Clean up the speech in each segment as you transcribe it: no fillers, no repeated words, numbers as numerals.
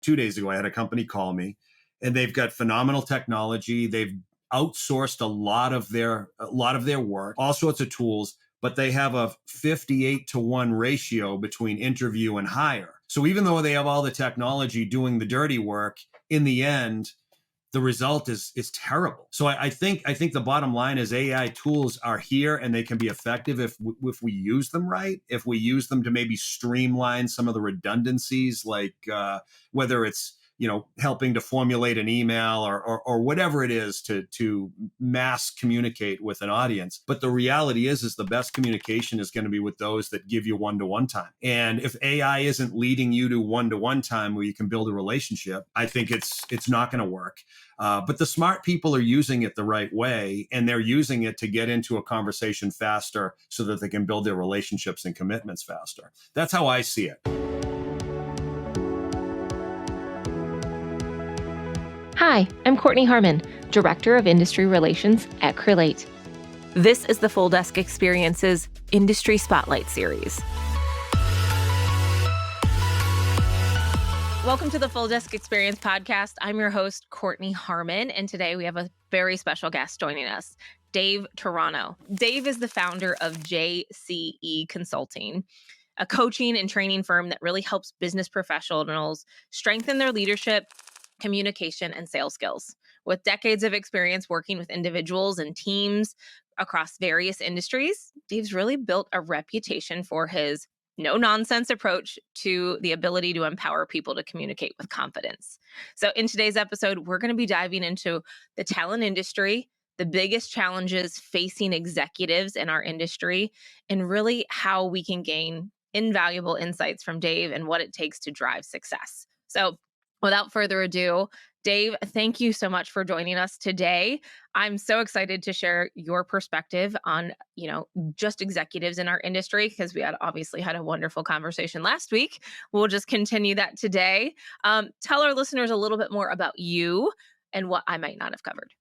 2 days ago, I had a company call me, and they've got phenomenal technology. They've outsourced a lot of their work, all sorts of tools, but they have a 58-to-1 ratio between interview and hire. So even though they have all the technology doing the dirty work, in the end, the result is terrible. So I think the bottom line is AI tools are here and they can be effective if we use them right. If we use them to maybe streamline some of the redundancies, like whether it's helping to formulate an email or whatever it is to mass communicate with an audience. But the reality is the best communication is going to be with those that give you one-to-one time. And if AI isn't leading you to one-to-one time where you can build a relationship, I think it's not going to work. But the smart people are using it the right way, and they're using it to get into a conversation faster so that they can build their relationships and commitments faster. That's how I see it. Hi, I'm Kortney Harmon, Director of Industry Relations at Crelate. This is the Full Desk Experience's Industry Spotlight Series. Welcome to the Full Desk Experience podcast. I'm your host, Kortney Harmon, and today we have a very special guest joining us, Dave Turano. Dave is the founder of JCE Consulting, a coaching and training firm that really helps business professionals strengthen their leadership, communication, and sales skills. With decades of experience working with individuals and teams across various industries, Dave's really built a reputation for his no-nonsense approach to the ability to empower people to communicate with confidence. So in today's episode, we're going to be diving into the talent industry, the biggest challenges facing executives in our industry, and really how we can gain invaluable insights from Dave and what it takes to drive success. So without further ado, Dave, thank you so much for joining us today. I'm so excited to share your perspective on, just executives in our industry, because we obviously had a wonderful conversation last week. We'll just continue that today. Tell our listeners a little bit more about you and what I might not have covered.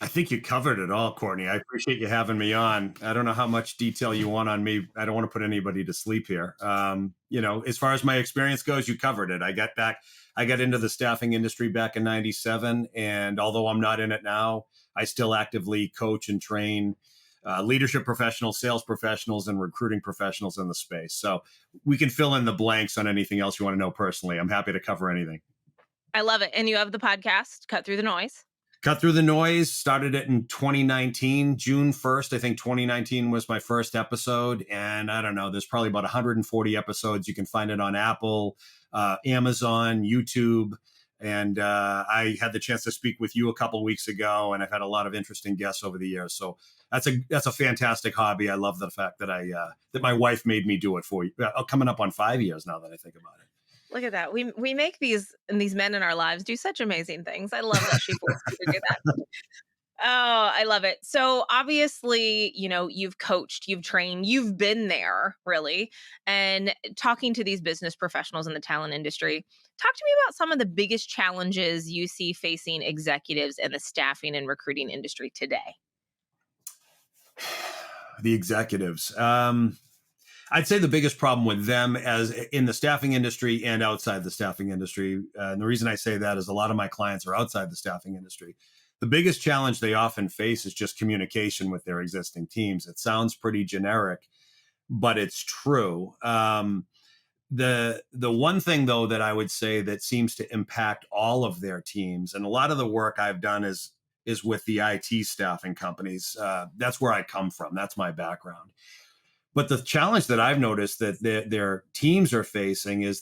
I think you covered it all, Kortney. I appreciate you having me on. I don't know how much detail you want on me. I don't want to put anybody to sleep here. As far as my experience goes, you covered it. I got into the staffing industry back in 97. And although I'm not in it now, I still actively coach and train leadership professionals, sales professionals, and recruiting professionals in the space. So we can fill in the blanks on anything else you want to know personally. I'm happy to cover anything. I love it. And you have the podcast, Cut Through the Noise. Cut Through the Noise, started it in 2019, June 1st. I think 2019 was my first episode. And I don't know, there's probably about 140 episodes. You can find it on Apple, Amazon, YouTube. And I had the chance to speak with you a couple of weeks ago, and I've had a lot of interesting guests over the years. So that's a fantastic hobby. I love the fact that that my wife made me do it for you. Coming up on 5 years now that I think about it. Look at that. We make these men in our lives do such amazing things. I love that she forced me to do that. Oh, I love it. So obviously, you've coached, you've trained, you've been there really, and talking to these business professionals in the talent industry. Talk to me about some of the biggest challenges you see facing executives in the staffing and recruiting industry today. The executives. I'd say the biggest problem with them as in the staffing industry and outside the staffing industry, and the reason I say that is a lot of my clients are outside the staffing industry. The biggest challenge they often face is just communication with their existing teams. It sounds pretty generic, but it's true. The one thing, though, that I would say that seems to impact all of their teams, and a lot of the work I've done is with the IT staffing companies. That's where I come from. That's my background. But the challenge that I've noticed that their teams are facing is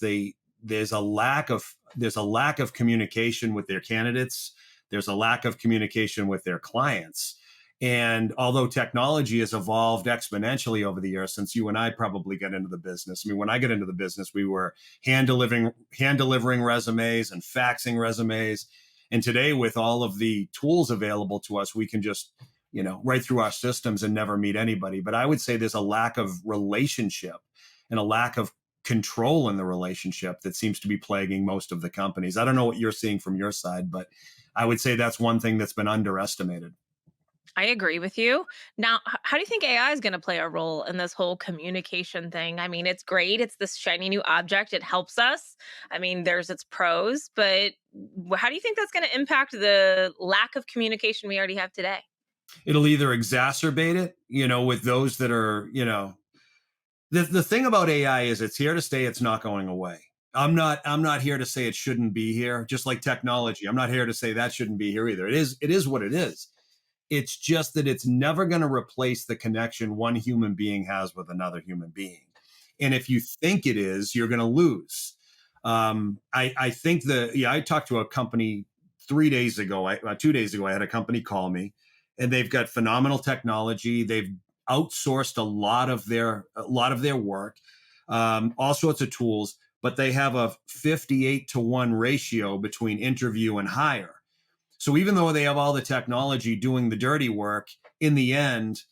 there's a lack of communication with their candidates. There's a lack of communication with their clients. And although technology has evolved exponentially over the years since you and I probably got into the business. I mean, when I got into the business, we were hand delivering resumes and faxing resumes. And today, with all of the tools available to us, we can just right through our systems and never meet anybody. But I would say there's a lack of relationship and a lack of control in the relationship that seems to be plaguing most of the companies. I don't know what you're seeing from your side, but I would say that's one thing that's been underestimated. I agree with you. Now, how do you think AI is going to play a role in this whole communication thing? I mean, it's great. It's this shiny new object. It helps us. I mean, there's its pros, but how do you think that's going to impact the lack of communication we already have today? It'll either exacerbate it, with those that are, the thing about AI is it's here to stay, it's not going away. I'm not here to say it shouldn't be here, just like technology. I'm not here to say that shouldn't be here either. It is what it is. It's just that it's never going to replace the connection one human being has with another human being. And if you think it is, you're going to lose. I think I talked to a company 3 days ago, 2 days ago, I had a company call me and they've got phenomenal technology. They've outsourced a lot of their work, all sorts of tools, but they have a 58-to-1 ratio between interview and hire. So even though they have all the technology doing the dirty work, in the end,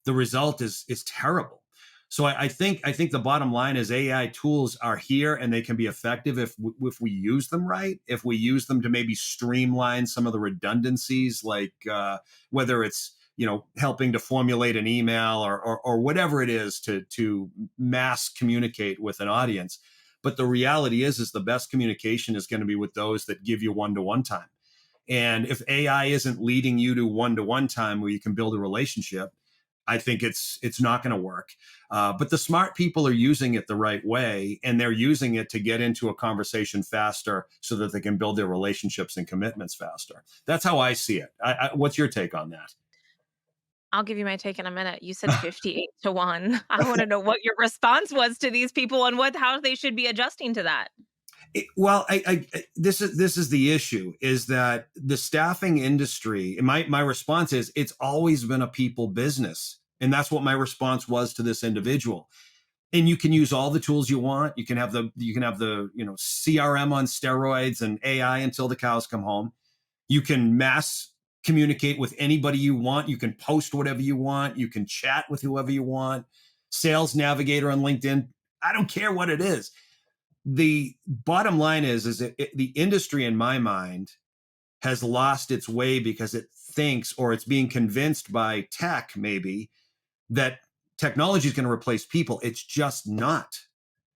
the result is terrible. So I think the bottom line is AI tools are here and they can be effective if we use them right. If we use them to maybe streamline some of the redundancies, like whether it's helping to formulate an email or whatever it is to mass communicate with an audience. But the reality is the best communication is going to be with those that give you one-to-one time. And if AI isn't leading you to one-to-one time where you can build a relationship, I think it's not going to work. But the smart people are using it the right way, and they're using it to get into a conversation faster so that they can build their relationships and commitments faster. That's how I see it. What's your take on that? I'll give you my take in a minute. You said 58 to 1. I want to know what your response was to these people and how they should be adjusting to that. Well, this is the issue, is that the staffing industry, and my response is it's always been a people business. And that's what my response was to this individual. And you can use all the tools you want. You can have the CRM on steroids and AI until the cows come home. You can mass communicate with anybody you want. You can post whatever you want. You can chat with whoever you want. Sales Navigator on LinkedIn. I don't care what it is. The bottom line is that the industry, in my mind, has lost its way because it thinks, or it's being convinced by tech maybe, that technology is going to replace people. It's just not.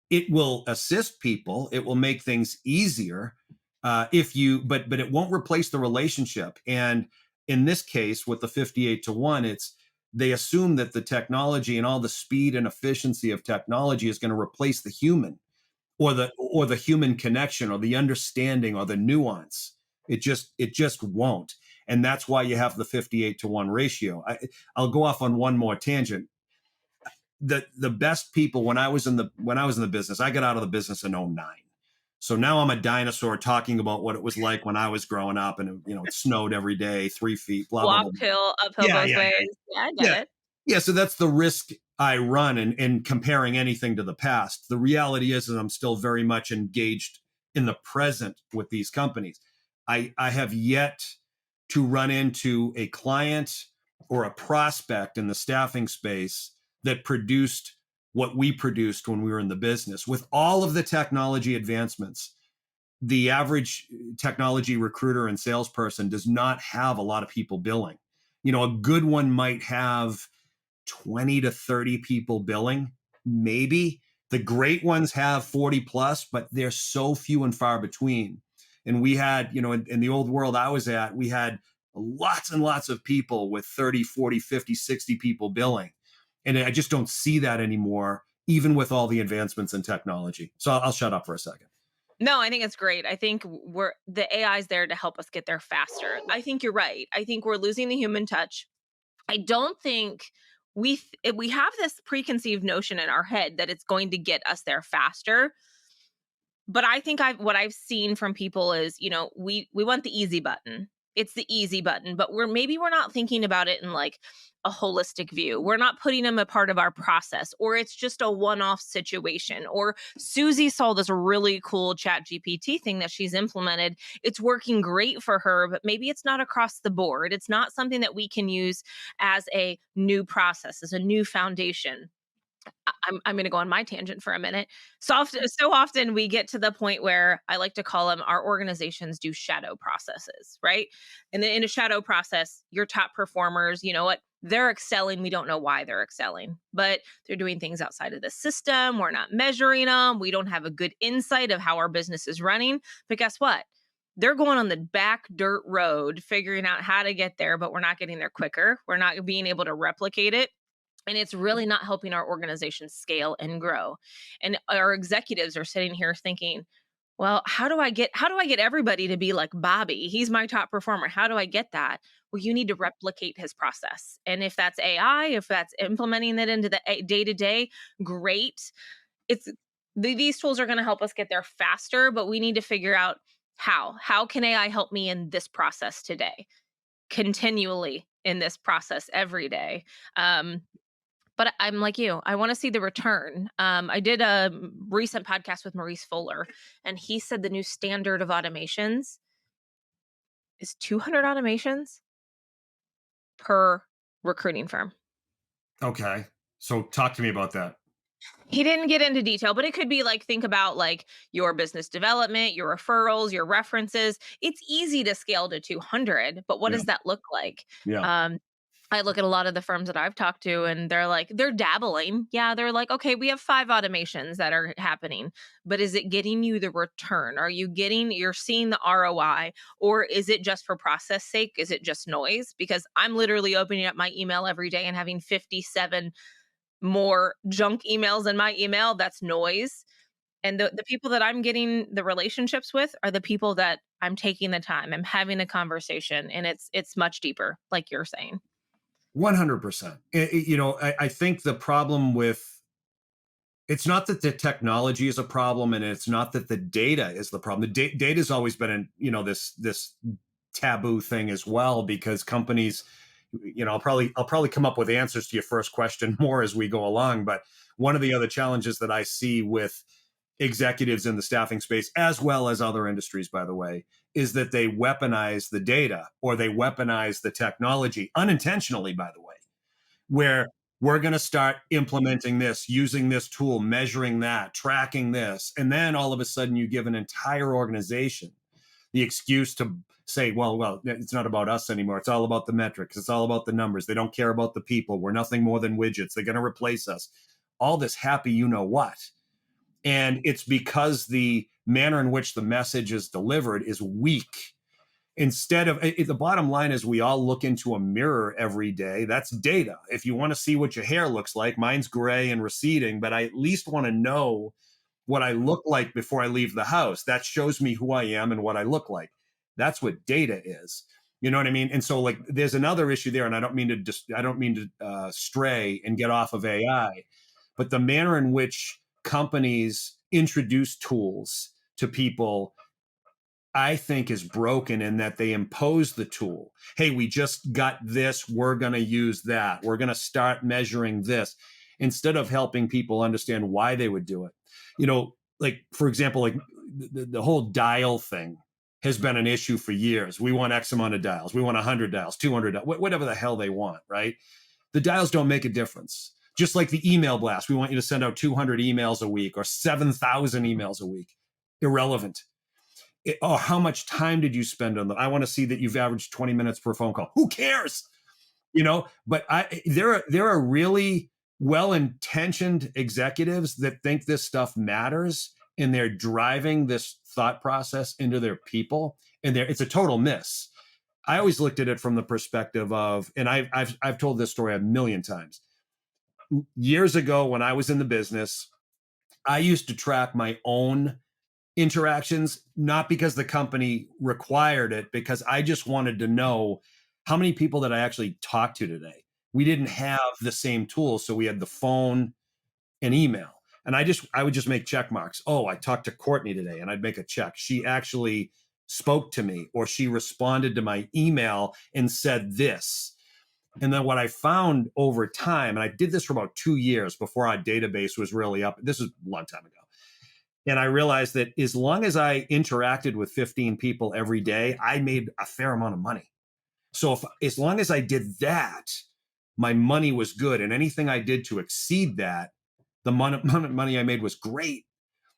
It will assist people. It will make things easier, but it won't replace the relationship. And in this case, with the 58-to-1, they assume that the technology and all the speed and efficiency of technology is going to replace the human, or the human connection, or the understanding, or the nuance. It just won't. And that's why you have the 58-to-1 ratio. I'll go off on one more tangent. The best people, when I was in the business, I got out of the business in '09. So now I'm a dinosaur talking about what it was like when I was growing up, and it snowed every day, 3 feet, blah blah blah. Uphill Yeah, both yeah, ways. yeah, Yeah, I get yeah. it. Yeah, so that's the risk I run in comparing anything to the past. The reality is that I'm still very much engaged in the present with these companies. I have yet to run into a client or a prospect in the staffing space that produced what we produced when we were in the business. With all of the technology advancements, the average technology recruiter and salesperson does not have a lot of people billing. A good one might have 20 to 30 people billing, maybe. The great ones have 40 plus, but they're so few and far between. And we had, in the old world I was at, we had lots and lots of people with 30, 40, 50, 60 people billing. And I just don't see that anymore, even with all the advancements in technology. So I'll shut up for a second. No, I think it's great. I think the AI is there to help us get there faster. I think you're right. I think we're losing the human touch. I don't think we have this preconceived notion in our head that it's going to get us there faster. But I think what I've seen from people is, we want the easy button. It's the easy button, but we're not thinking about it in like a holistic view. We're not putting them a part of our process, or it's just a one-off situation. Or Susie saw this really cool Chat GPT thing that she's implemented. It's working great for her, but maybe it's not across the board. It's not something that we can use as a new process, as a new foundation. I'm gonna go on my tangent for a minute. So often we get to the point where I like to call them our organizations do shadow processes, right? And then in a shadow process, your top performers, you know what? They're excelling. We don't know why they're excelling, but they're doing things outside of the system. We're not measuring them. We don't have a good insight of how our business is running. But guess what? They're going on the back dirt road, figuring out how to get there, but we're not getting there quicker. We're not being able to replicate it, and it's really not helping our organization scale and grow. And our executives are sitting here thinking, well, how do I get everybody to be like Bobby? He's my top performer. How do I get that? Well, you need to replicate his process. And if that's AI, if that's implementing it into the day to day, great. It's these tools are going to help us get there faster, but we need to figure out how can AI help me in this process today, continually in this process every day. But I'm like you. I want to see the return. I did a recent podcast with Maurice Fuller, and he said the new standard of automations is 200 automations per recruiting firm. Okay. So talk to me about that. He didn't get into detail, but it could be like, think about like your business development, your referrals, your references. It's easy to scale to 200, but what Yeah. does that look like? Yeah. Um, I look at a lot of the firms that I've talked to, and they're like, they're dabbling. Yeah, they're like, okay, we have 5 automations that are happening, but is it getting you the return? You're seeing the ROI, or is it just for process sake? Is it just noise? Because I'm literally opening up my email every day and having 57 more junk emails in my email. That's noise. And the people that I'm getting the relationships with are the people that I'm taking the time. I'm having a conversation, and it's much deeper, like you're saying. 100%. I think the problem with it's not that the technology is a problem, and it's not that the data is the problem. The data has always been this taboo thing as well, because companies, I'll probably come up with answers to your first question more as we go along. But one of the other challenges that I see with executives in the staffing space, as well as other industries, by the way, is that they weaponize the data, or they weaponize the technology unintentionally, by the way, where we're going to start implementing this, using this tool, measuring that, tracking this. And then all of a sudden you give an entire organization the excuse to say, well, it's not about us anymore. It's all about the metrics. It's all about the numbers. They don't care about the people. We're nothing more than widgets. They're going to replace us. All this happy, you know what? And it's because the manner in which the message is delivered is weak. Instead of the bottom line is, we all look into a mirror every day. That's data. If you want to see what your hair looks like, mine's gray and receding, but I at least want to know what I look like before I leave the house. That shows me who I am and what I look like. That's what data is. You know what I mean? And so, like, there's another issue there, and I don't mean to stray and get off of AI, but the manner in which companies introduce tools to people, I think, is broken, in that they impose the tool. Hey, we just got this. We're going to use that. We're going to start measuring this, instead of helping people understand why they would do it. Like, for example, like the whole dial thing has been an issue for years. We want X amount of dials. We want 100 dials, 200, whatever the hell they want, right? The dials don't make a difference. Just like the email blast. We want you to send out 200 emails a week or 7,000 emails a week. Irrelevant. How much time did you spend on them? I want to see that you've averaged 20 minutes per phone call. Who cares? But there are really well-intentioned executives that think this stuff matters, and they're driving this thought process into their people, and it's a total miss. I always looked at it from the perspective of, and I've told this story a million times. Years ago, when I was in the business, I used to track my own interactions, not because the company required it, because I just wanted to know how many people that I actually talked to today. We didn't have the same tools, so we had the phone and email. And I would just make check marks. Oh, I talked to Kortney today, and I'd make a check. She actually spoke to me, or she responded to my email and said this. And then what I found over time, and I did this for about 2 years before our database was really up. This was a long time ago. And I realized that as long as I interacted with 15 people every day, I made a fair amount of money. So as long as I did that, my money was good. And anything I did to exceed that The money I made was great.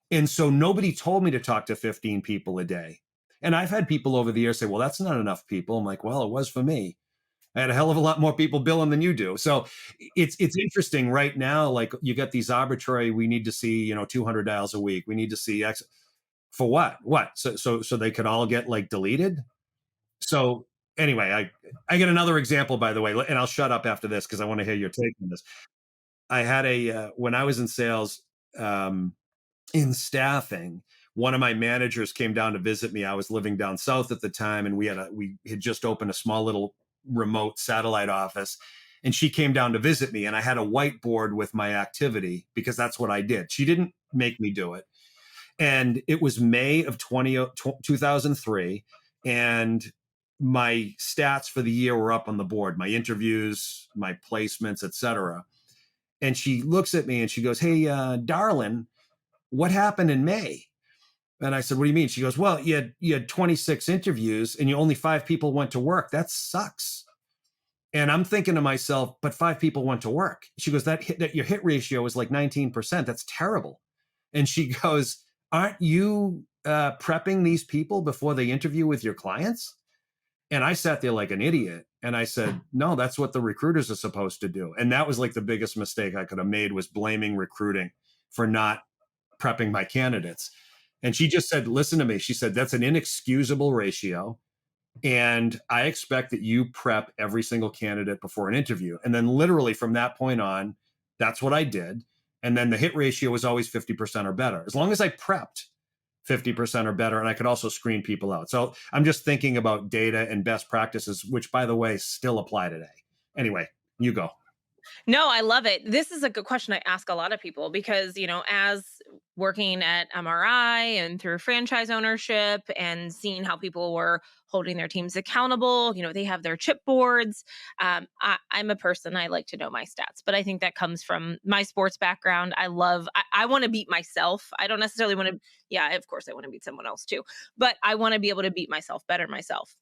And so nobody told me to talk to 15 people a day. And I've had people over the years say, well, that's not enough people. I'm like, well, it was for me. I had a hell of a lot more people billing than you do. So it's interesting right now. Like you got these arbitrary, we need to see, 200 dials a week. We need to see X for what? What? So they could all get like deleted. So anyway, I get another example, by the way, and I'll shut up after this because I want to hear your take on this. I had when I was in sales, in staffing, one of my managers came down to visit me. I was living down south at the time, and we had just opened a small little remote satellite office, and she came down to visit me, and I had a whiteboard with my activity because that's what I did. She didn't make me do it. And it was May of 2003, and my stats for the year were up on the board, my interviews, my placements, etc. And she looks at me and she goes, hey, darling, what happened in May? And I said, what do you mean? She goes, well, you had 26 interviews and only 5 people went to work. That sucks. And I'm thinking to myself, but 5 people went to work. She goes, that your hit ratio is like 19%. That's terrible. And she goes, aren't you prepping these people before they interview with your clients? And I sat there like an idiot. And I said, no, that's what the recruiters are supposed to do. And that was like the biggest mistake I could have made, was blaming recruiting for not prepping my candidates. And she just said, listen to me. She said, that's an inexcusable ratio. And I expect that you prep every single candidate before an interview. And then literally from that point on, that's what I did. And then the hit ratio was always 50% or better, as long as I prepped 50% or better. And I could also screen people out. So I'm just thinking about data and best practices, which, by the way, still apply today. Anyway, you go. No, I love it. This is a good question I ask a lot of people because, as working at MRI and through franchise ownership and seeing how people were holding their teams accountable, they have their chip boards. I'm a person, I like to know my stats, but I think that comes from my sports background. I want to beat myself. I don't necessarily want to, yeah, of course I want to beat someone else too, but I want to be able to beat myself, better myself.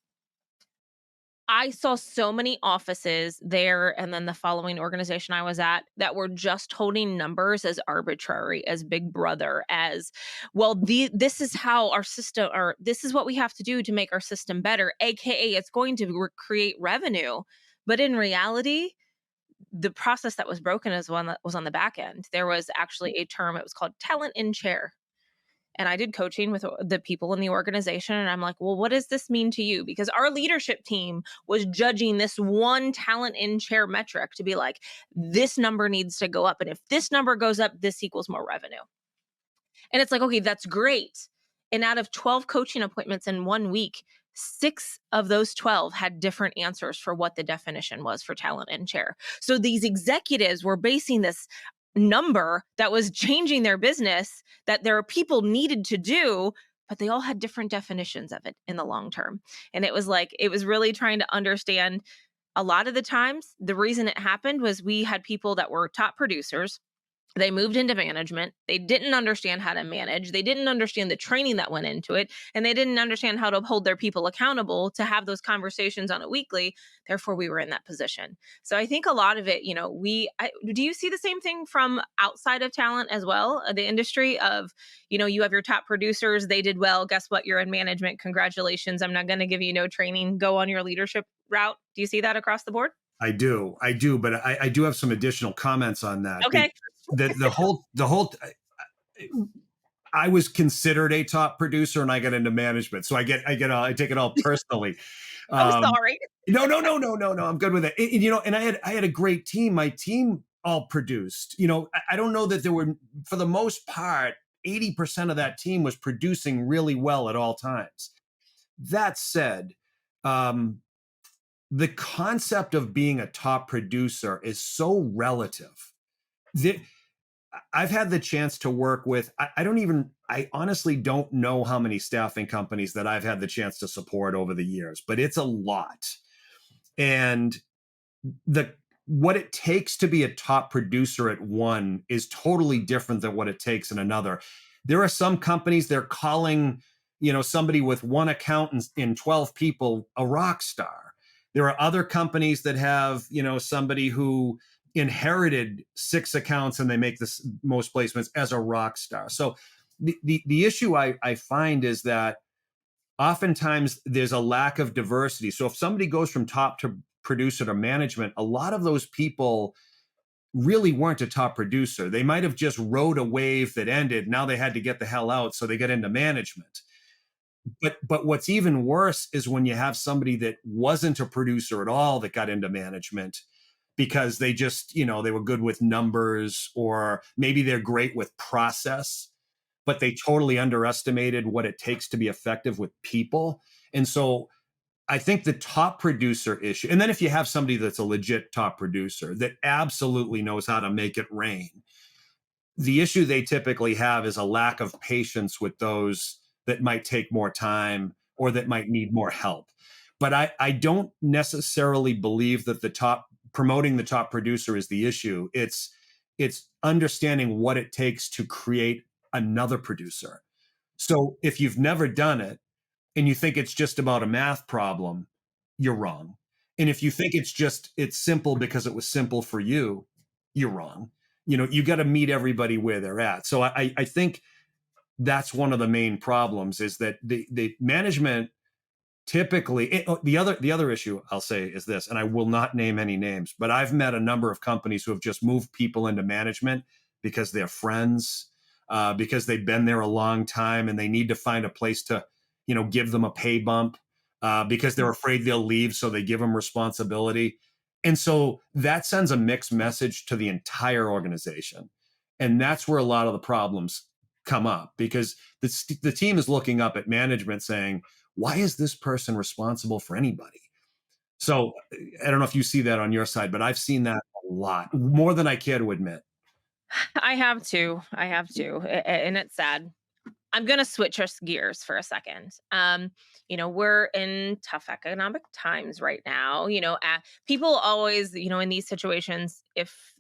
I saw so many offices there and then the following organization I was at that were just holding numbers as arbitrary, as big brother, as well, this is how our system, or this is what we have to do to make our system better, aka it's going to create revenue. But in reality, the process that was broken is one that was on the back end. There was actually a term, it was called talent in chair. And I did coaching with the people in the organization. And I'm like, well, what does this mean to you? Because our leadership team was judging this one talent in chair metric to be like, this number needs to go up. And if this number goes up, this equals more revenue. And it's like, okay, that's great. And out of 12 coaching appointments in 1 week, 6 of those 12 had different answers for what the definition was for talent in chair. So these executives were basing this number that was changing their business, that their people needed to do, but they all had different definitions of it in the long term. And it was really trying to understand. A lot of the times, the reason it happened was we had people that were top producers. They moved into management. They didn't understand how to manage. They didn't understand the training that went into it. And they didn't understand how to hold their people accountable to have those conversations on a weekly. Therefore, we were in that position. So I think a lot of it, do you see the same thing from outside of talent as well? The industry of, you have your top producers. They did well. Guess what? You're in management. Congratulations. I'm not going to give you no training. Go on your leadership route. Do you see that across the board? I do, but I do have some additional comments on that. Okay. The whole I was considered a top producer and I got into management. So I take it all personally. I'm sorry. No. I'm good with it. And I had a great team. My team all produced. I don't know that there were, for the most part, 80% of that team was producing really well at all times. That said, the concept of being a top producer is so relative. I've had the chance to work with, I honestly don't know how many staffing companies that I've had the chance to support over the years, but it's a lot. And what it takes to be a top producer at one is totally different than what it takes in another. There are some companies, they're calling, somebody with one account and 12 people a rock star. There are other companies that have, somebody who inherited 6 accounts and they make this most placements as a rock star. So the issue I find is that oftentimes there's a lack of diversity. So if somebody goes from top to producer to management, a lot of those people really weren't a top producer. They might have just rode a wave that ended. Now they had to get the hell out, so they get into management. But what's even worse is when you have somebody that wasn't a producer at all that got into management because they just, they were good with numbers, or maybe they're great with process, but they totally underestimated what it takes to be effective with people. And so I think the top producer issue, and then if you have somebody that's a legit top producer that absolutely knows how to make it rain, the issue they typically have is a lack of patience with those that might take more time or that might need more help. But I don't necessarily believe that promoting the top producer is the issue. It's understanding what it takes to create another producer. So if you've never done it and you think it's just about a math problem, you're wrong. And if you think it's simple because it was simple for you, you're wrong. You got to meet everybody where they're at. So I think that's one of the main problems, is that the management typically, the other issue I'll say is this, and I will not name any names, but I've met a number of companies who have just moved people into management because they're friends, because they've been there a long time and they need to find a place to give them a pay bump, because they're afraid they'll leave, so they give them responsibility. And so that sends a mixed message to the entire organization, and that's where a lot of the problems come up, because the team is looking up at management saying, why is this person responsible for anybody? So I don't know if you see that on your side, but I've seen that a lot, more than I care to admit. I have to. I have to. And it's sad. I'm going to switch us gears for a second. We're in tough economic times right now. People always, in these situations, if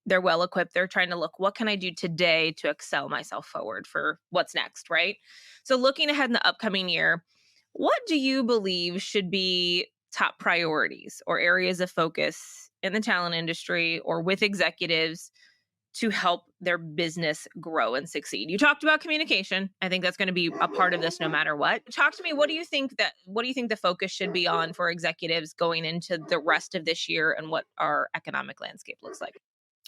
they're well equipped, they're trying to look, what can I do today to excel myself forward for what's next, right? So, looking ahead in the upcoming year, what do you believe should be top priorities or areas of focus in the talent industry or with executives to help their business grow and succeed? You talked about communication. I think that's going to be a part of this no matter what. Talk to me. What do you think the focus should be on for executives going into the rest of this year, and what our economic landscape looks like?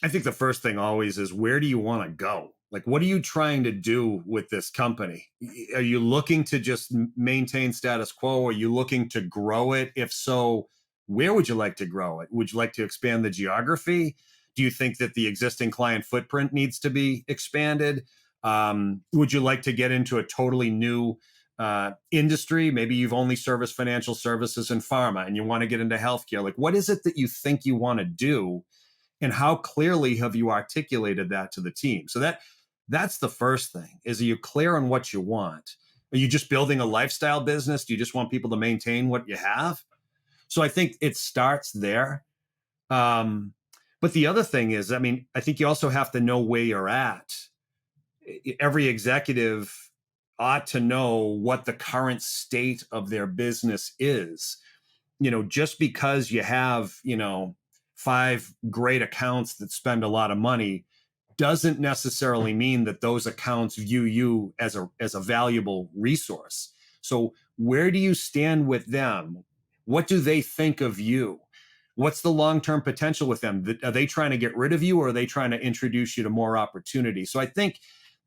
I think the first thing always is, where do you want to go? Like, what are you trying to do with this company? Are you looking to just maintain status quo? Are you looking to grow it? If so, where would you like to grow it? Would you like to expand the geography? Do you think that the existing client footprint needs to be expanded? Would you like to get into a totally new industry? Maybe you've only serviced financial services and pharma and you want to get into healthcare. Like, what is it that you think you want to do? And how clearly have you articulated that to the team? So that's the first thing. Is, are you clear on what you want? Are you just building a lifestyle business? Do you just want people to maintain what you have? So I think it starts there. But the other thing is, I think you also have to know where you're at. Every executive ought to know what the current state of their business is. Just because you have, 5 great accounts that spend a lot of money doesn't necessarily mean that those accounts view you as a valuable resource. So where do you stand with them? What do they think of you? What's the long-term potential with them? Are they trying to get rid of you, or are they trying to introduce you to more opportunity? So I think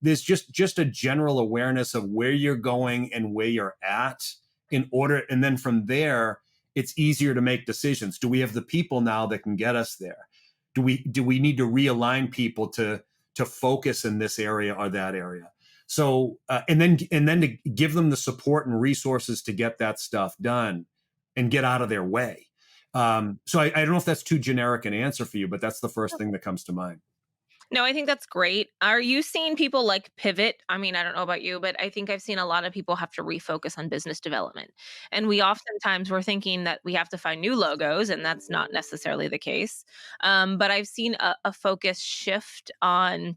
there's just a general awareness of where you're going and where you're at, and then from there, it's easier to make decisions. Do we have the people now that can get us there? Do we need to realign people to focus in this area or that area? So and then to give them the support and resources to get that stuff done and get out of their way. So I don't know if that's too generic an answer for you, but that's the first thing that comes to mind. No, I think that's great. Are you seeing people like pivot? I mean, I don't know about you, but I think I've seen a lot of people have to refocus on business development. And we oftentimes we're thinking that we have to find new logos, and that's not necessarily the case. But I've seen a focus shift on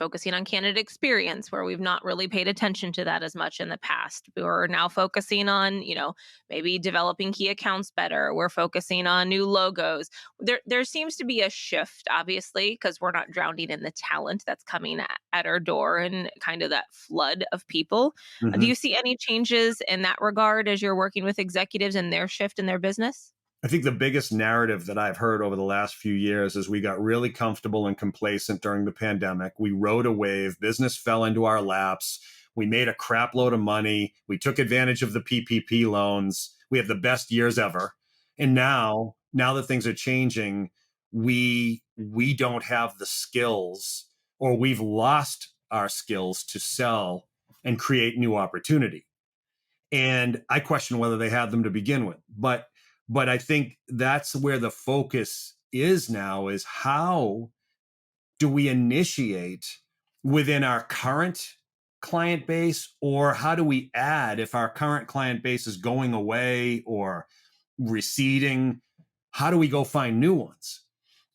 focusing on candidate experience, where we've not really paid attention to that as much in the past. We're now focusing on, maybe developing key accounts better. We're focusing on new logos. There seems to be a shift, obviously, because we're not drowning in the talent that's coming at our door and kind of that flood of people. Do Mhm. you see any changes in that regard as you're working with executives and their shift in their business? I think the biggest narrative that I've heard over the last few years is we got really comfortable and complacent during the pandemic. We rode a wave, business fell into our laps. We made a crap load of money. We took advantage of the PPP loans. We have the best years ever. And now that things are changing, we don't have the skills, or we've lost our skills to sell and create new opportunity. And I question whether they had them to begin with. But I think that's where the focus is now, is how do we initiate within our current client base, or how do we add if our current client base is going away or receding? How do we go find new ones?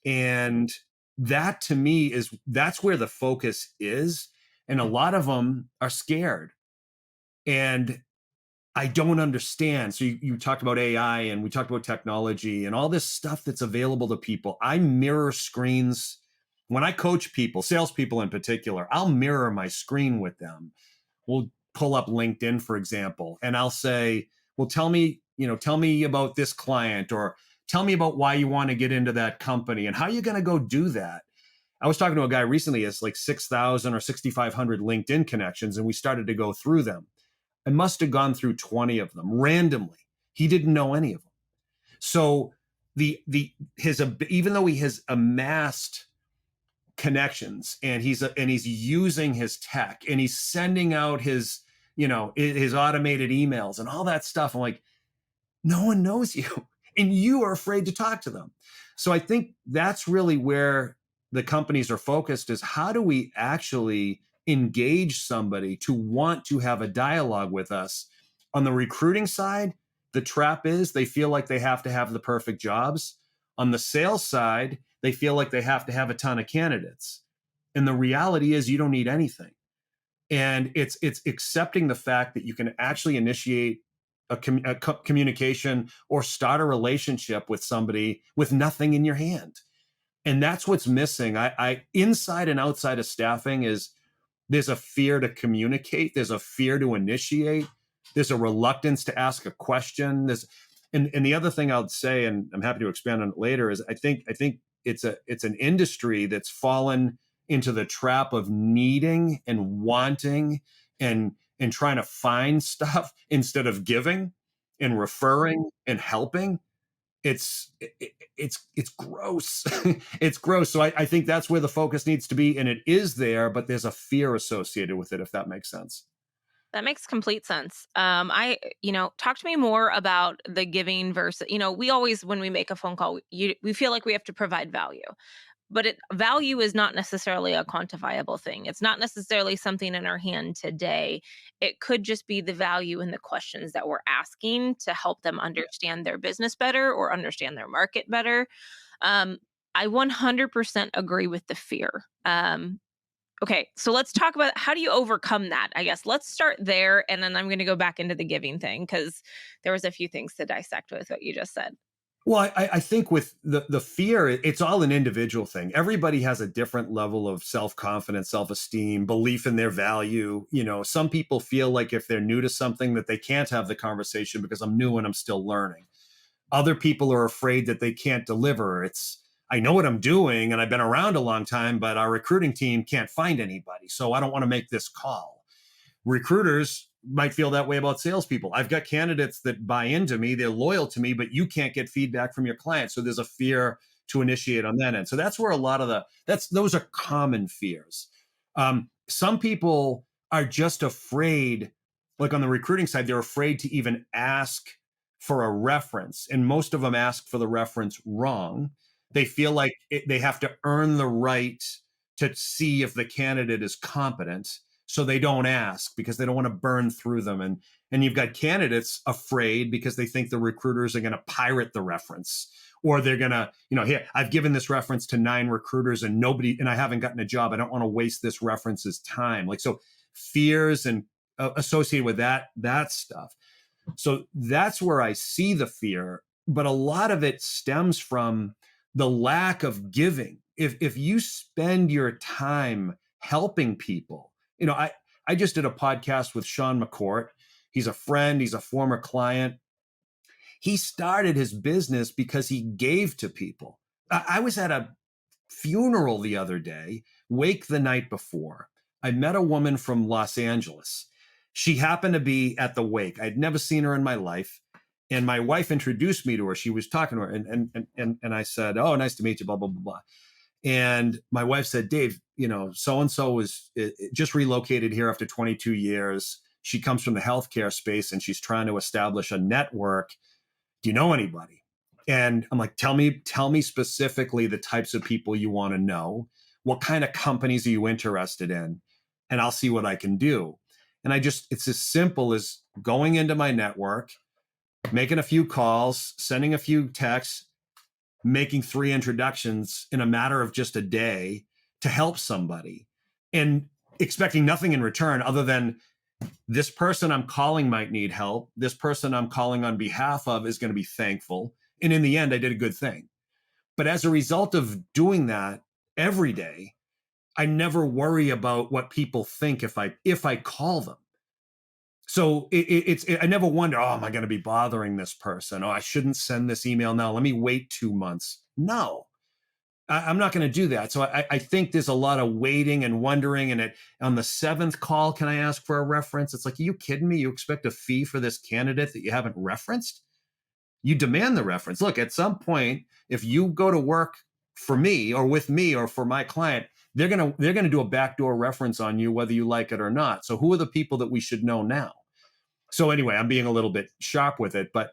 And that, to me, that's where the focus is. And a lot of them are scared. And I don't understand. So you talked about AI, and we talked about technology and all this stuff that's available to people. I mirror screens when I coach people, salespeople in particular. I'll mirror my screen with them. We'll pull up LinkedIn, for example, and I'll say, well, tell me about this client, or tell me about why you want to get into that company and how you're going to go do that. I was talking to a guy recently, it's like 6,000 or 6,500 LinkedIn connections, and we started to go through them. I must have gone through 20 of them randomly. He didn't know any of them. So even though he has amassed connections, and he's using his tech, and he's sending out his automated emails and all that stuff, I'm like, no one knows you, and you are afraid to talk to them. So I think that's really where the companies are focused, is how do we actually engage somebody to want to have a dialogue with us. On the recruiting side, the trap is they feel like they have to have the perfect jobs. On the sales side, they feel like they have to have a ton of candidates. And the reality is you don't need anything. And it's accepting the fact that you can actually initiate a communication or start a relationship with somebody with nothing in your hand. And that's what's missing. I inside and outside of staffing is, there's a fear to communicate. There's a fear to initiate. There's a reluctance to ask a question. And the other thing I'll say, and I'm happy to expand on it later, is I think it's an industry that's fallen into the trap of needing and wanting and trying to find stuff instead of giving and referring and helping. It's gross. It's gross. So I think that's where the focus needs to be, and it is there, but there's a fear associated with it, if that makes sense. That makes complete sense. Talk to me more about the giving versus, we always, when we make a phone call, we feel like we have to provide value, but value is not necessarily a quantifiable thing. It's not necessarily something in our hand today. It could just be the value in the questions that we're asking to help them understand their business better or understand their market better. I 100% agree with the fear. Okay, so let's talk about how do you overcome that? I guess let's start there, and then I'm going to go back into the giving thing, because there was a few things to dissect with what you just said. Well, I think with the fear, it's all an individual thing. Everybody has a different level of self-confidence, self-esteem, belief in their value. Some people feel like if they're new to something that they can't have the conversation because I'm new and I'm still learning. Other people are afraid that they can't deliver. I know what I'm doing and I've been around a long time, but our recruiting team can't find anybody. So I don't want to make this call. Recruiters might feel that way about salespeople. I've got candidates that buy into me, they're loyal to me, but you can't get feedback from your client. So there's a fear to initiate on that end. So that's where a lot of those are common fears. Some people are just afraid, like on the recruiting side, they're afraid to even ask for a reference. And most of them ask for the reference wrong. They feel like they have to earn the right to see if the candidate is competent. So they don't ask because they don't want to burn through them. And you've got candidates afraid because they think the recruiters are going to pirate the reference, or they're going to, here, I've given this reference to 9 recruiters and I haven't gotten a job. I don't want to waste this reference's time. Like, so fears and associated with that stuff. So that's where I see the fear, but a lot of it stems from the lack of giving. If you spend your time helping people, I just did a podcast with Sean McCourt. He's a friend, he's a former client. He started his business because he gave to people. I was at a funeral the other day, wake the night before. I met a woman from Los Angeles. She happened to be at the wake. I'd never seen her in my life. And my wife introduced me to her. She was talking to her, and I said, "Oh, nice to meet you, blah, blah, blah, blah." And my wife said, "Dave, so-and-so was just relocated here after 22 years. She comes from the healthcare space and she's trying to establish a network. Do you know anybody?" And I'm like, tell me specifically the types of people you want to know. What kind of companies are you interested in? And I'll see what I can do. And it's as simple as going into my network, making a few calls, sending a few texts, making 3 introductions in a matter of just a day to help somebody, and expecting nothing in return other than this person I'm calling might need help. This person I'm calling on behalf of is going to be thankful. And in the end, I did a good thing. But as a result of doing that every day, I never worry about what people think if I call them. So I never wonder, oh, am I going to be bothering this person? Oh, I shouldn't send this email now. Let me wait 2 months. No, I'm not going to do that. So I think there's a lot of waiting and wondering. And on the 7th call, can I ask for a reference? It's like, are you kidding me? You expect a fee for this candidate that you haven't referenced? You demand the reference. Look, at some point, if you go to work for me or with me or for my client, they're gonna do a backdoor reference on you, whether you like it or not. So who are the people that we should know now? So anyway, I'm being a little bit sharp with it, but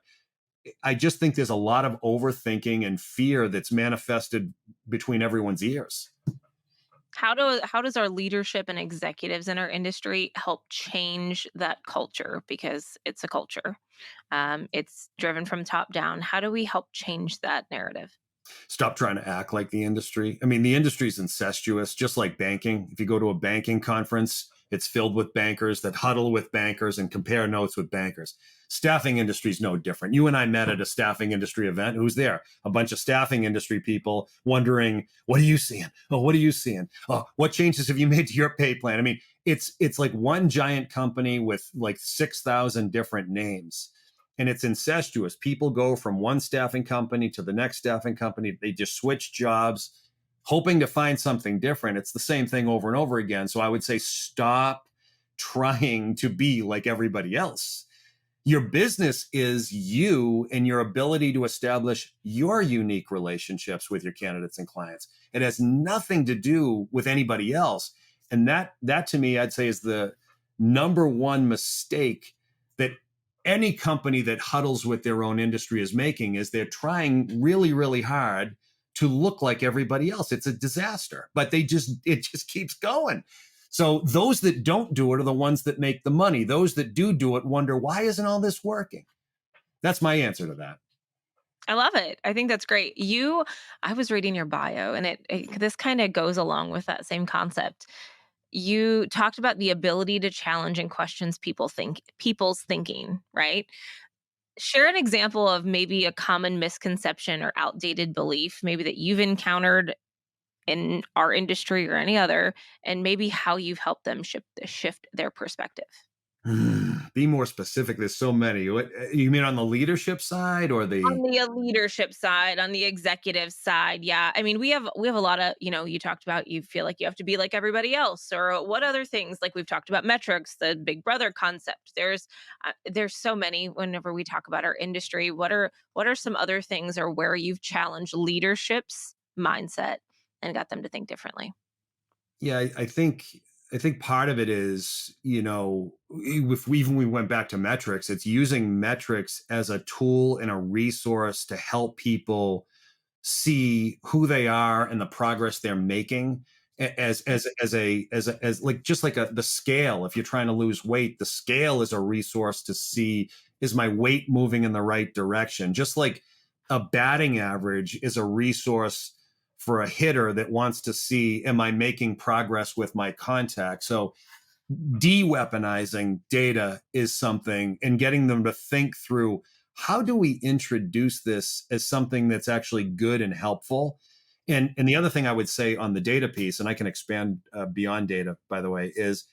I just think there's a lot of overthinking and fear that's manifested between everyone's ears. How does our leadership and executives in our industry help change that culture? Because it's a culture. It's driven from top down. How do we help change that narrative? Stop trying to act like the industry. I mean, the industry's incestuous, just like banking. If you go to a banking conference, it's filled with bankers that huddle with bankers and compare notes with bankers. Staffing industry is no different. You and I met at a staffing industry event. Who's there? A bunch of staffing industry people wondering, what are you seeing? Oh, what are you seeing? Oh, what changes have you made to your pay plan? I mean, it's like one giant company with like 6,000 different names. And it's incestuous. People go from one staffing company to the next staffing company. They just switch jobs, hoping to find something different. It's the same thing over and over again. So I would say stop trying to be like everybody else. Your business is you and your ability to establish your unique relationships with your candidates and clients. It has nothing to do with anybody else. And that to me, I'd say is the number one mistake that any company that huddles with their own industry is making, is they're trying really, really hard to look like everybody else. It's a disaster, but it just keeps going. So those that don't do it are the ones that make the money. Those that do it wonder, why isn't all this working? That's my answer to that. I love it. I think that's great. I was reading your bio, and this kind of goes along with that same concept. You talked about the ability to challenge and questions people's thinking, right? Share an example of maybe a common misconception or outdated belief, maybe that you've encountered in our industry or any other, and maybe how you've helped them shift their perspective. Be more specific. There's so many. What you mean, on the leadership side or On the? the leadership side, on the executive side, yeah. I mean, we have a lot of, you talked about you feel like you have to be like everybody else, or what other things, like we've talked about metrics, the big brother concept. There's so many whenever we talk about our industry. What are some other things, or where you've challenged leadership's mindset and got them to think differently? Yeah, I think part of it is, if we went back to metrics, it's using metrics as a tool and a resource to help people see who they are and the progress they're making, as like just like the scale. If you're trying to lose weight, the scale is a resource to see, is my weight moving in the right direction? Just like a batting average is a resource for a hitter that wants to see, am I making progress with my contact? So de-weaponizing data is something, and getting them to think through, how do we introduce this as something that's actually good and helpful? And the other thing I would say on the data piece, and I can expand beyond data, by the way, is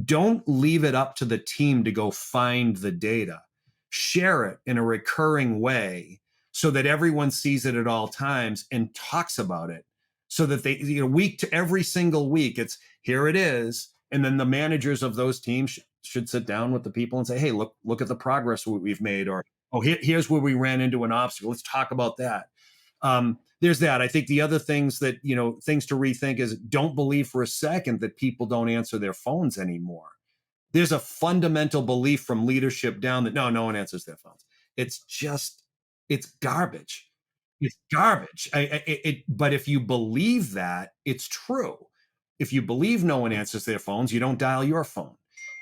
don't leave it up to the team to go find the data. Share it in a recurring way so that everyone sees it at all times and talks about it, so that they, week to every single week, it's, here it is. And then the managers of those teams should sit down with the people and say, hey, look at the progress we've made, or, oh, here's where we ran into an obstacle. Let's talk about that. There's that. I think the other things that, things to rethink is, don't believe for a second that people don't answer their phones anymore. There's a fundamental belief from leadership down that no one answers their phones. It's just, it's garbage. It's garbage. But if you believe that, it's true. If you believe no one answers their phones, you don't dial your phone.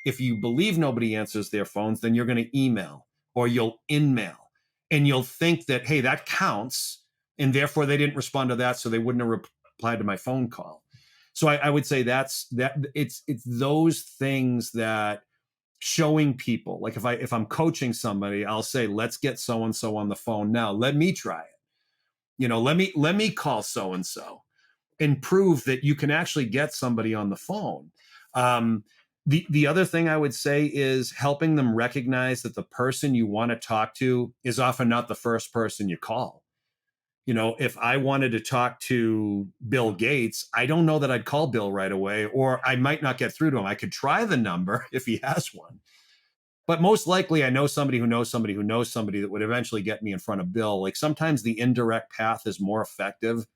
If you believe nobody answers their phones, then you're going to email, or you'll in-mail, and you'll think that, hey, that counts, and therefore they didn't respond to that, so they wouldn't have replied to my phone call. So I would say it's those things that, showing people, like if I'm coaching somebody, I'll say, let's get so and so on the phone now. Let me try it. Let me call so and so and prove that you can actually get somebody on the phone. The other thing I would say is helping them recognize that the person you want to talk to is often not the first person you call. If I wanted to talk to Bill Gates, I don't know that I'd call Bill right away, or I might not get through to him. I could try the number if he has one. But most likely, I know somebody who knows somebody who knows somebody that would eventually get me in front of Bill. Like, sometimes the indirect path is more effective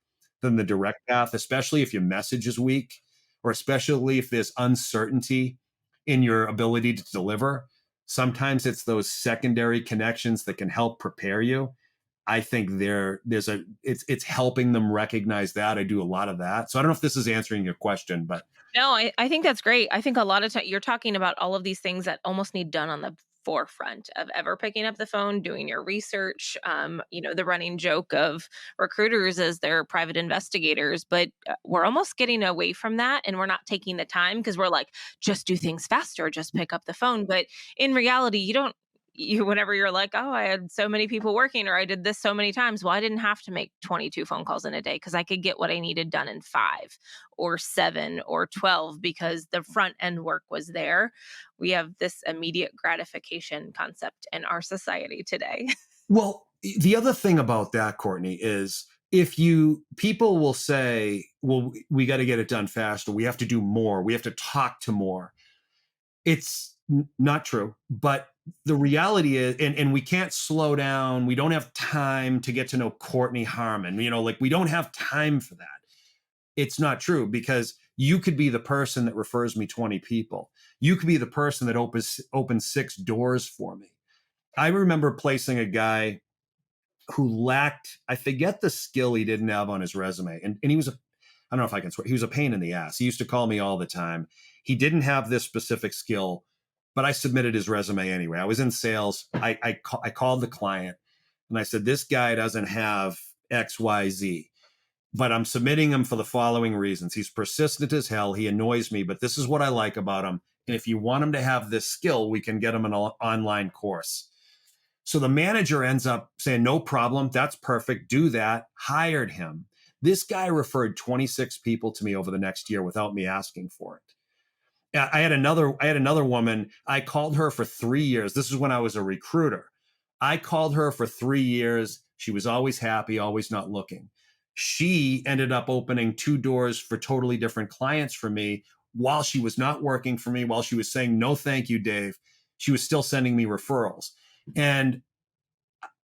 than the direct path, especially if your message is weak, or especially if there's uncertainty in your ability to deliver. Sometimes it's those secondary connections that can help prepare you. I think it's helping them recognize that. I do a lot of that. So I don't know if this is answering your question, but No, I think that's great. I think a lot of time you're talking about all of these things that almost need done on the forefront of ever picking up the phone, doing your research. The running joke of recruiters is they're private investigators, but we're almost getting away from that, and we're not taking the time because we're like, just do things faster, just pick up the phone. But in reality, you don't. Whenever you're like, oh, I had so many people working, or I did this so many times. Well, I didn't have to make 22 phone calls in a day because I could get what I needed done in 5 or 7 or 12 because the front end work was there. We have this immediate gratification concept in our society today. well, the other thing about that, Kortney, is, people will say, well, we got to get it done faster. We have to do more. We have to talk to more. It's not true. But the reality is, and we can't slow down. We don't have time to get to know Kortney Harmon. Like, we don't have time for that. It's not true, because you could be the person that refers me 20 people. You could be the person that opens 6 doors for me. I remember placing a guy who lacked, I forget the skill he didn't have on his resume. And he was I don't know if I can swear, he was a pain in the ass. He used to call me all the time. He didn't have this specific skill, but I submitted his resume anyway. I was in sales. I called the client and I said, this guy doesn't have XYZ, but I'm submitting him for the following reasons. He's persistent as hell. He annoys me, but this is what I like about him. And if you want him to have this skill, we can get him an online course. So the manager ends up saying, no problem. That's perfect. Do that. Hired him. This guy referred 26 people to me over the next year without me asking for it. I had another woman. I called her for 3 years. This is when I was a recruiter. I called her for 3 years. She was always happy, always not looking. She ended up opening 2 doors for totally different clients for me while she was not working for me, while she was saying, no, thank you, Dave. She was still sending me referrals. And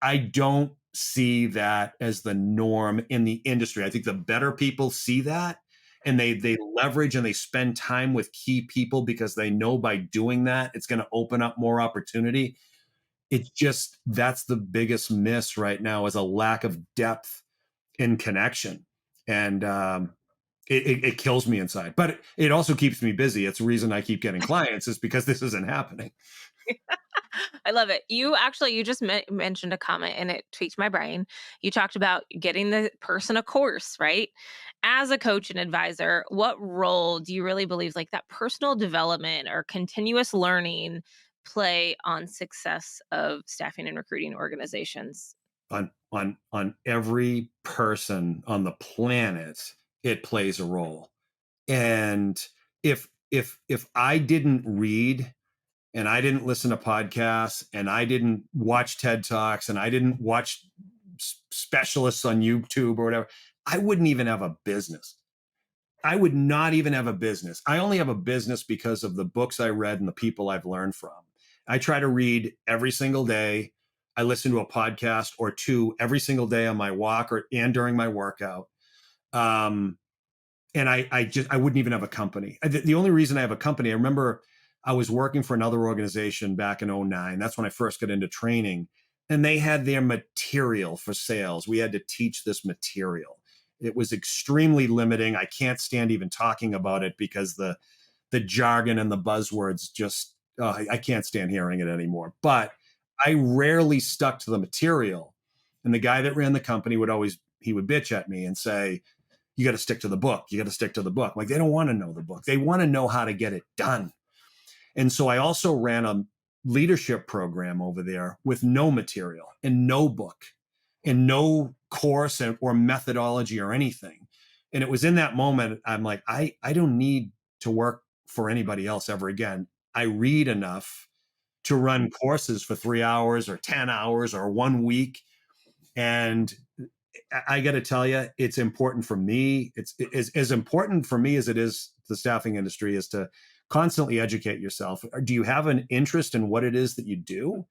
I don't see that as the norm in the industry. I think the better people see that, and they leverage and they spend time with key people because they know by doing that it's going to open up more opportunity. It's just, that's the biggest miss right now, is a lack of depth in connection. And it kills me inside, but it also keeps me busy. It's the reason I keep getting clients is because this isn't happening. I love it. You just mentioned a comment and it tweaked my brain. You talked about getting the person a course, right? As a coach and advisor, what role do you really believe like that personal development or continuous learning play on success of staffing and recruiting organizations? On every person on the planet, it plays a role. And if I didn't read and I didn't listen to podcasts and I didn't watch TED Talks and I didn't watch specialists on YouTube or whatever, I wouldn't even have a business. I would not even have a business. I only have a business because of the books I read and the people I've learned from. I try to read every single day. I listen to a podcast or two every single day on my walk and during my workout. Um, and I wouldn't even have a company. The only reason I have a company, I remember I was working for another organization back in '09. That's when I first got into training, and they had their material for sales. We had to teach this material. It was extremely limiting. I can't stand even talking about it because the jargon and the buzzwords just I can't stand hearing it anymore. But I rarely stuck to the material, and the guy that ran the company he would bitch at me and say, you got to stick to the book. You got to stick to the book. Like they don't want to know the book. They want to know how to get it done. And so I also ran a leadership program over there with no material and no book and no course or methodology or anything. And it was in that moment, I'm like, I don't need to work for anybody else ever again. I read enough to run courses for 3 hours or 10 hours or 1 week. And I got to tell you, it's important for me. It's as important for me as it is the staffing industry is to constantly educate yourself. Do you have an interest in what it is that you do?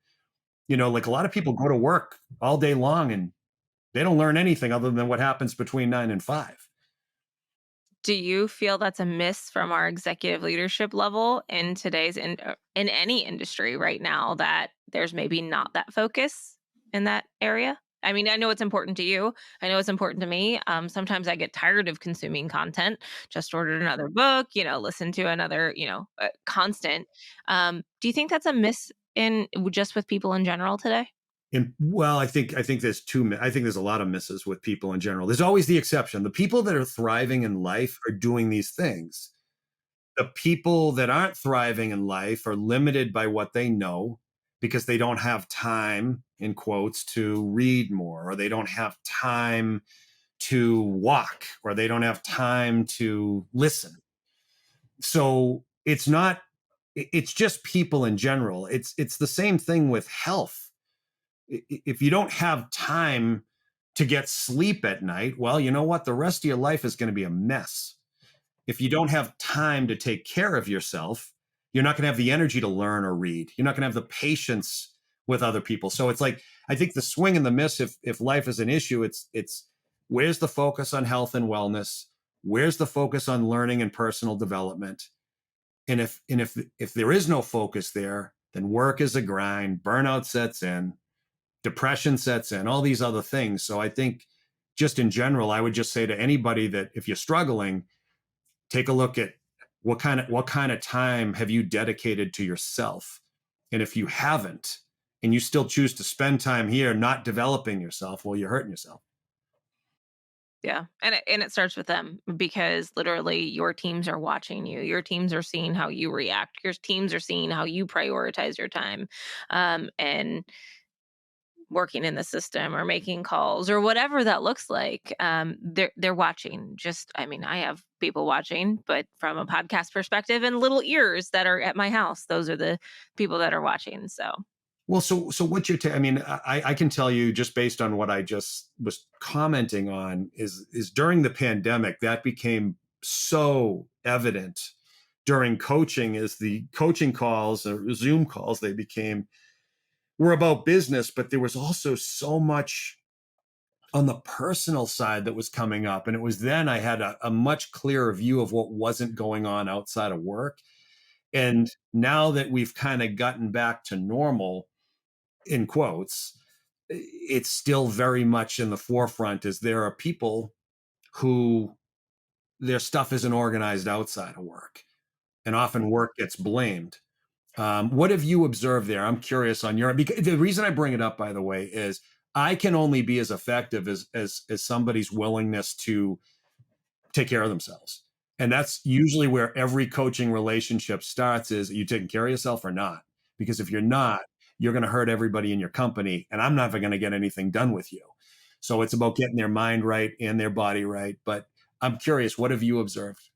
Like a lot of people go to work all day long and they don't learn anything other than what happens between 9 and 5. Do you feel that's a miss from our executive leadership level in in any industry right now that there's maybe not that focus in that area? I mean, I know it's important to you. I know it's important to me. Sometimes I get tired of consuming content. Just ordered another book, listen to another, constant. Do you think that's a miss in just with people in general today? And well, I think there's two. I think there's a lot of misses with people in general. There's always the exception. The people that are thriving in life are doing these things. The people that aren't thriving in life are limited by what they know because they don't have time, in quotes, to read more, or they don't have time to walk, or they don't have time to listen. So it's just people in general. It's the same thing with health. If you don't have time to get sleep at night, well, you know what? The rest of your life is going to be a mess. If you don't have time to take care of yourself, you're not going to have the energy to learn or read. You're not going to have the patience with other people. So it's like I think the swing and the miss. If life is an issue, it's where's the focus on health and wellness? Where's the focus on learning and personal development? And if there is no focus there, then work is a grind. Burnout sets in, depression sets in, all these other things. So I think just in general, I would just say to anybody that if you're struggling, take a look at what kind of time have you dedicated to yourself. And if you haven't, and you still choose to spend time here not developing yourself, well, you're hurting yourself. Yeah, and it starts with them because literally your teams are watching you. Your teams are seeing how you react. Your teams are seeing how you prioritize your time, and working in the system or making calls or whatever that looks like. They're watching. Just, I mean, I have people watching, but from a podcast perspective, and little ears that are at my house. Those are the people that are watching. So Well, so what I mean, I can tell you just based on what I just was commenting on is during the pandemic that became so evident during coaching. Is the coaching calls or Zoom calls, they became were about business, but there was also so much on the personal side that was coming up. And it was then I had a much clearer view of what wasn't going on outside of work. And now that we've kind of gotten back to normal, in quotes, it's still very much in the forefront as there are people who their stuff isn't organized outside of work, and often work gets blamed. What have you observed there? I'm curious on your, because the reason I bring it up, by the way, is I can only be as effective as somebody's willingness to take care of themselves. And that's usually where every coaching relationship starts: is, are you taking care of yourself or not? Because if you're not, you're going to hurt everybody in your company, and I'm never going to get anything done with you. So it's about getting their mind right and their body right. But I'm curious, what have you observed?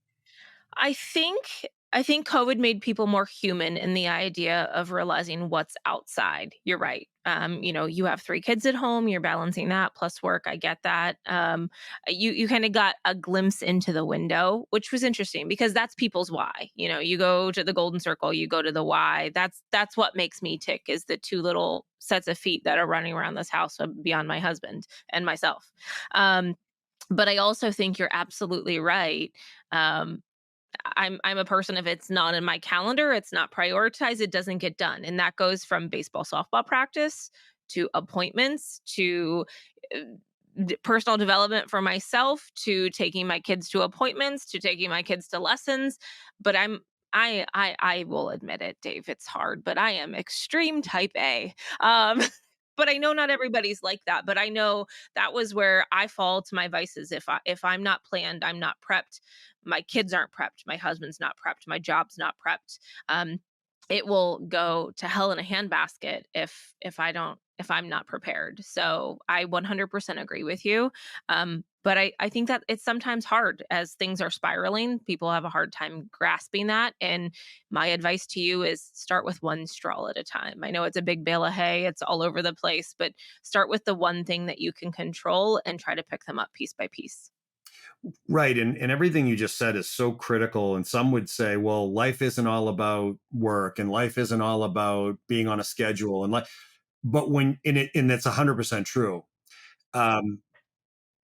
I think I think COVID made people more human in the idea of realizing what's outside. You're right. You have 3 kids at home, you're balancing that plus work. I get that. You kind of got a glimpse into the window, which was interesting because that's people's why. You go to the golden circle, you go to the why. That's what makes me tick, is the 2 little sets of feet that are running around this house beyond my husband and myself. Um, but I also think you're absolutely right. Um, I'm a person, if it's not in my calendar, it's not prioritized, it doesn't get done. And that goes from baseball, softball practice to appointments to uh, personal development for myself to taking my kids to appointments to taking my kids to lessons. But I will admit it, Dave, it's hard, but I am extreme type A. Um but I know not everybody's like that, but I know that was where I fall to my vices. If I'm not planned, I'm not prepped, my kids aren't prepped, my husband's not prepped, my job's not prepped. um, it will go to hell in a handbasket if I'm not prepared. So I 100% agree with you. But I think that it's sometimes hard as things are spiraling. People have a hard time grasping that. And my advice to you is start with one straw at a time. I know it's a big bale of hay, it's all over the place, but start with the one thing that you can control and try to pick them up piece by piece. Right. And everything you just said is so critical. And some would say, well, life isn't all about work, and life isn't all about being on a schedule. But and that's 100% true. Um,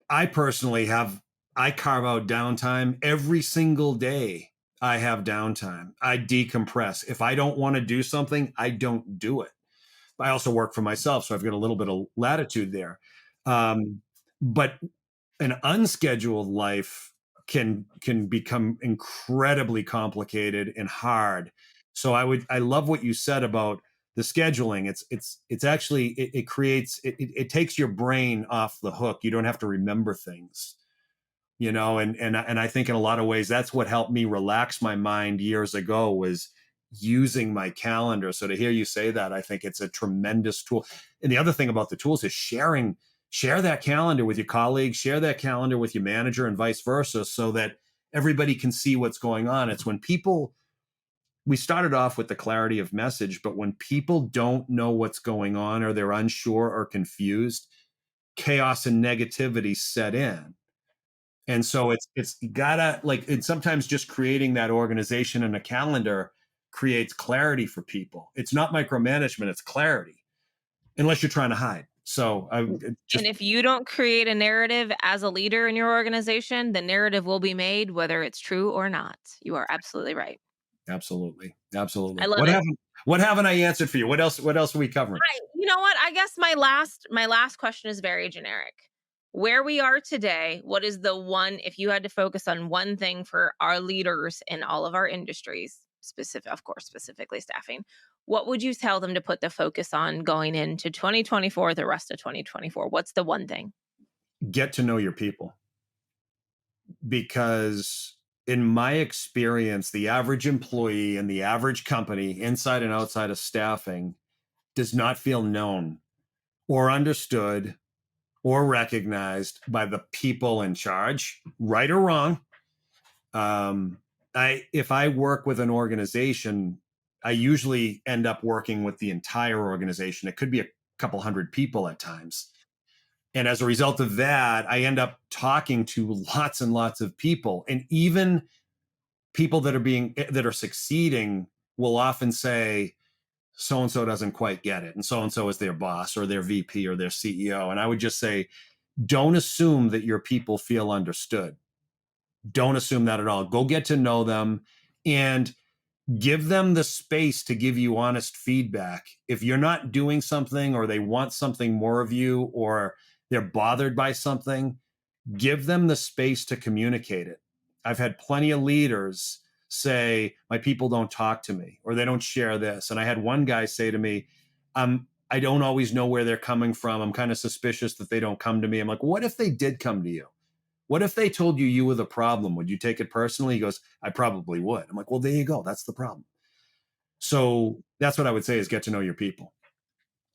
I personally I carve out downtime every single day. I have downtime. I decompress. If I don't want to do something, I don't do it. I also work for myself, so I've got a little bit of latitude there. Um, but an unscheduled life can become incredibly complicated and hard. So I love what you said about the scheduling. It's actually, it creates, it takes your brain off the hook. You don't have to remember things, and I think in a lot of ways that's what helped me relax my mind years ago, was using my calendar. So to hear you say that, I think it's a tremendous tool. And the other thing about the tools is share that calendar with your colleagues, share that calendar with your manager, and vice versa, so that everybody can see what's going on. It's when people, we started off with the clarity of message, but when people don't know what's going on, or they're unsure or confused, chaos and negativity set in. And so it's gotta, like, and sometimes just creating that organization and a calendar creates clarity for people. It's not micromanagement, it's clarity, unless you're trying to hide. So I And just if you don't create a narrative as a leader in your organization, the narrative will be made whether it's true or not. You are absolutely right. absolutely, I absolutely. love What it. haven't what haven't I answered for you? What else are we covering? You know what? I guess my last question is very generic. Where we are today, what is the one, if you had to focus on one thing for our leaders in all of our industries, specific, of course, specifically staffing, what would you tell them to put the focus on going into 2024, the rest of 2024? What's the one thing? Get to know your people, because in my experience, the average employee and the average company, inside and outside of staffing, does not feel known or understood or recognized by the people in charge, right or wrong. If I work with an organization, I usually end up working with the entire organization. It could be a couple hundred people at times. And as a result of that, I end up talking to lots and lots of people. And even people that are succeeding will often say, so and so doesn't quite get it. And so is their boss or their VP or their CEO. And I would just say, don't assume that your people feel understood. Don't assume that at all. Go get to know them, and give them the space to give you honest feedback. If you're not doing something, or they want something more of you, or they're bothered by something, give them the space to communicate it. I've had plenty of leaders say, my people don't talk to me, or they don't share this. And I had one guy say to me, I don't always know where they're coming from. I'm kind of suspicious that they don't come to me. I'm like, what if they did come to you? What if they told you were the problem? Would you take it personally? He goes, I probably would. I'm like, well, there you go. That's the problem. So that's what I would say is get to know your people.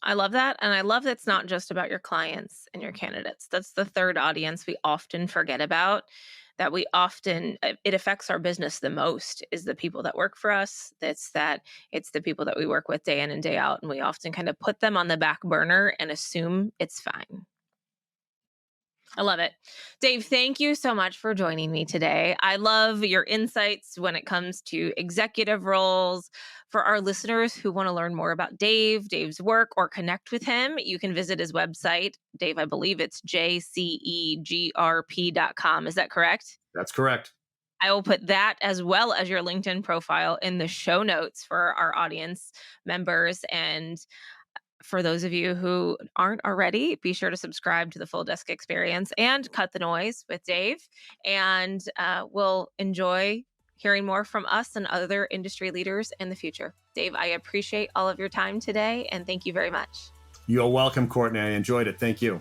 I love that. And I love that's not just about your clients and your candidates. That's the third audience we often forget about, that we often, it affects our business the most, is the people that work for us. It's the people that we work with day in and day out. And we often kind of put them on the back burner and assume it's fine. I love it. Dave, thank you so much for joining me today. I love your insights when it comes to executive roles. For our listeners who want to learn more about Dave's work, or connect with him, you can visit his website. Dave, I believe it's jcegrp.com. Is that correct? That's correct. I will put that as well as your LinkedIn profile in the show notes for our audience members. And for those of you who aren't already, be sure to subscribe to the Full Desk Experience and Cut the Noise with Dave. And we'll enjoy hearing more from us and other industry leaders in the future. Dave, I appreciate all of your time today, and thank you very much. You're welcome, Kortney. I enjoyed it. Thank you.